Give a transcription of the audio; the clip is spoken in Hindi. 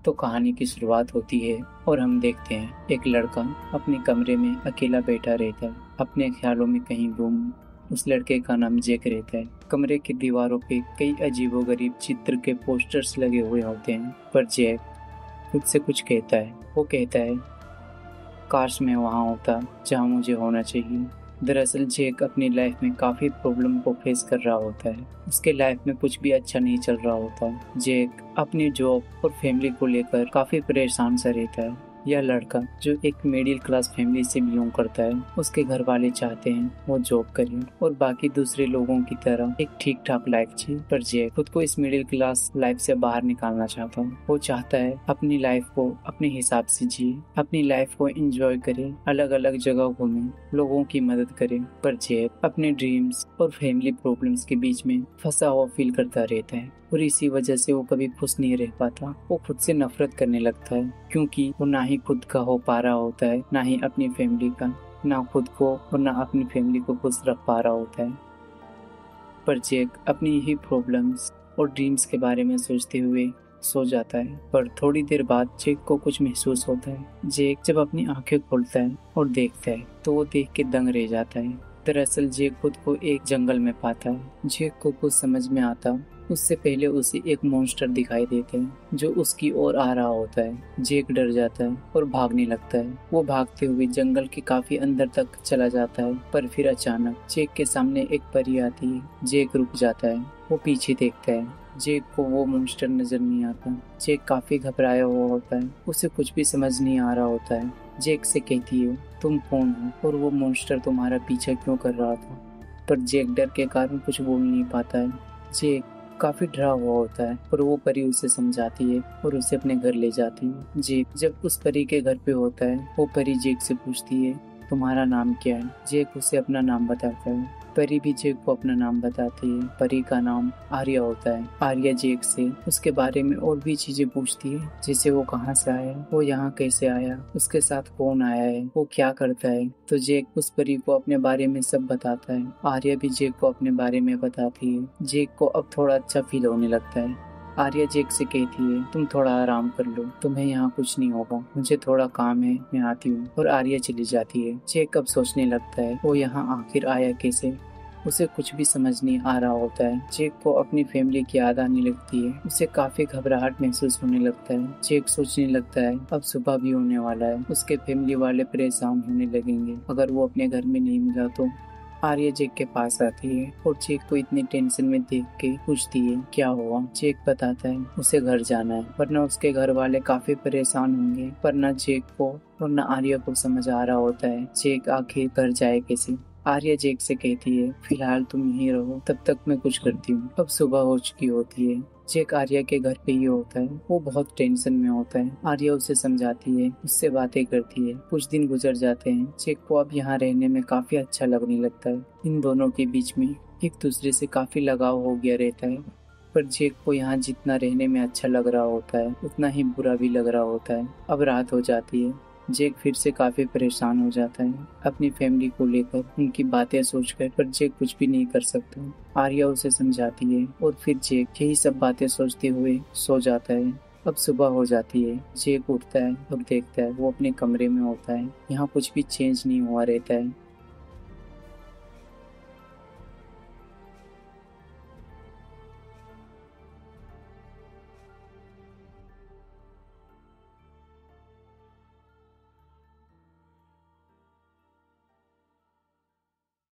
तो कहानी की शुरुआत होती है और हम देखते हैं एक लड़का अपने कमरे में अकेला बैठा रहता है, अपने ख्यालों में कहीं गुम। उस लड़के का नाम जैक रहता है। कमरे की दीवारों पे कई अजीबोगरीब चित्र के पोस्टर्स लगे हुए होते हैं, पर जैक खुद से कुछ कहता है। वो कहता है, काश मैं वहाँ होता जहाँ मुझे होना चाहिए। दरअसल जैक अपनी लाइफ में काफ़ी प्रॉब्लम को फेस कर रहा होता है। उसके लाइफ में कुछ भी अच्छा नहीं चल रहा होता। जैक अपनी जॉब और फैमिली को लेकर काफ़ी परेशान सा रहता है। यह लड़का जो एक मिडिल क्लास फैमिली से बिलोंग करता है, उसके घर वाले चाहते हैं वो जॉब करे और बाकी दूसरे लोगों की तरह एक ठीक ठाक लाइफ जिए, पर जैक खुद को इस मिडिल क्लास लाइफ से बाहर निकालना चाहता है। वो चाहता है अपनी लाइफ को अपने हिसाब से जिए, अपनी लाइफ को एंजॉय करे, अलग अलग जगह घूमे, लोगों की मदद करे, पर जैक अपने ड्रीम्स और फैमिली प्रॉब्लम्स के बीच में फंसा हुआ फील करता रहता है और इसी वजह से वो कभी खुश नहीं रह पाता। वो खुद से नफरत करने लगता है क्योंकि वो ना ही खुद का हो पा रहा होता है, ना ही अपनी फैमिली का, ना खुद को और ना अपनी फैमिली को खुश रख पा रहा होता है। पर जैक अपनी यही प्रॉब्लम्स और ड्रीम्स के बारे में सोचते हुए सो जाता है, पर थोड़ी देर बाद जैक को कुछ महसूस होता है। जैक जब अपनी आंखें खोलता है और देखता है तो वो देख के दंग रह जाता है। दरअसल जैक खुद को एक जंगल में पाता है। जैक को कुछ समझ में आता उससे पहले उसे एक मॉन्स्टर दिखाई देता है जो उसकी ओर आ रहा होता है। जैक डर जाता है और भागने लगता है। वो भागते हुए जंगल के काफी अंदर तक चला जाता है, पर फिर अचानक जैक के सामने एक परी आती है। जैक रुक जाता है, वो पीछे देखता है। जैक को वो मॉन्स्टर नजर नहीं आता। जैक काफी घबराया हुआ होता है, उसे कुछ भी समझ नहीं आ रहा होता है। जैक से कहती है, तुम कौन हो और वो मॉन्स्टर तुम्हारा पीछा क्यों कर रहा था? पर जैक डर के कारण कुछ बोल नहीं पाता है। जैक काफी डरा हुआ होता है, पर वो परी उसे समझाती है और उसे अपने घर ले जाती है। जैक जब उस परी के घर पे होता है, वो परी जैक से पूछती है, तुम्हारा नाम क्या है? जैक उसे अपना नाम बताता है। परी भी जैक को अपना नाम बताती है। परी का नाम आर्या होता है। आर्या जैक से उसके बारे में और भी चीजें पूछती है, जैसे वो कहाँ से आया, वो यहाँ कैसे आया, उसके साथ कौन आया है, वो क्या करता है। तो जैक उस परी को अपने बारे में सब बताता है। आर्या भी जैक को अपने बारे में बताती है। जैक को अब थोड़ा अच्छा फील होने लगता है। आर्या जैक से कहती है, तुम थोड़ा आराम कर लो, तुम्हें यहाँ कुछ नहीं होगा, मुझे थोड़ा काम है, मैं आती हूँ। और आर्या चली जाती है। जैक अब सोचने लगता है, वो यहाँ आखिर आया कैसे? उसे कुछ भी समझ नहीं आ रहा होता है। जैक को अपनी फैमिली की याद आने लगती है। उसे काफी घबराहट महसूस होने लगता है। जैक सोचने लगता है, अब सुबह भी होने वाला है, उसके फैमिली वाले परेशान होने लगेंगे अगर वो अपने घर में नहीं मिला तो। आर्या जैक के पास आती है और जैक को इतनी टेंशन में देख के पूछती है, क्या हुआ? जैक बताता है उसे घर जाना है, वरना उसके घर वाले काफी परेशान होंगे। पर न जैक को और न आर्या को समझ आ रहा होता है जैक आखिर घर जाए कैसे। आर्या जैक से कहती है, फिलहाल तुम यहीं रहो, तब तक मैं कुछ करती हूँ। अब सुबह हो चुकी होती है। जैक आर्या के घर पे ही होता है। वो बहुत टेंशन में होता है। आर्या उसे समझाती है, उससे बातें करती है। कुछ दिन गुजर जाते हैं। जैक को अब यहाँ रहने में काफी अच्छा लगने लगता है। इन दोनों के बीच में एक दूसरे से काफी लगाव हो गया रहता है। पर जैक को यहाँ जितना रहने में अच्छा लग रहा होता है, उतना ही बुरा भी लग रहा होता है। अब रात हो जाती है। जैक फिर से काफी परेशान हो जाता है अपनी फैमिली को लेकर, उनकी बातें सोचकर, पर जैक कुछ भी नहीं कर सकता। आर्या उसे समझाती है और फिर जैक यही सब बातें सोचते हुए सो जाता है। अब सुबह हो जाती है। जैक उठता है और देखता है वो अपने कमरे में होता है। यहाँ कुछ भी चेंज नहीं हुआ रहता है।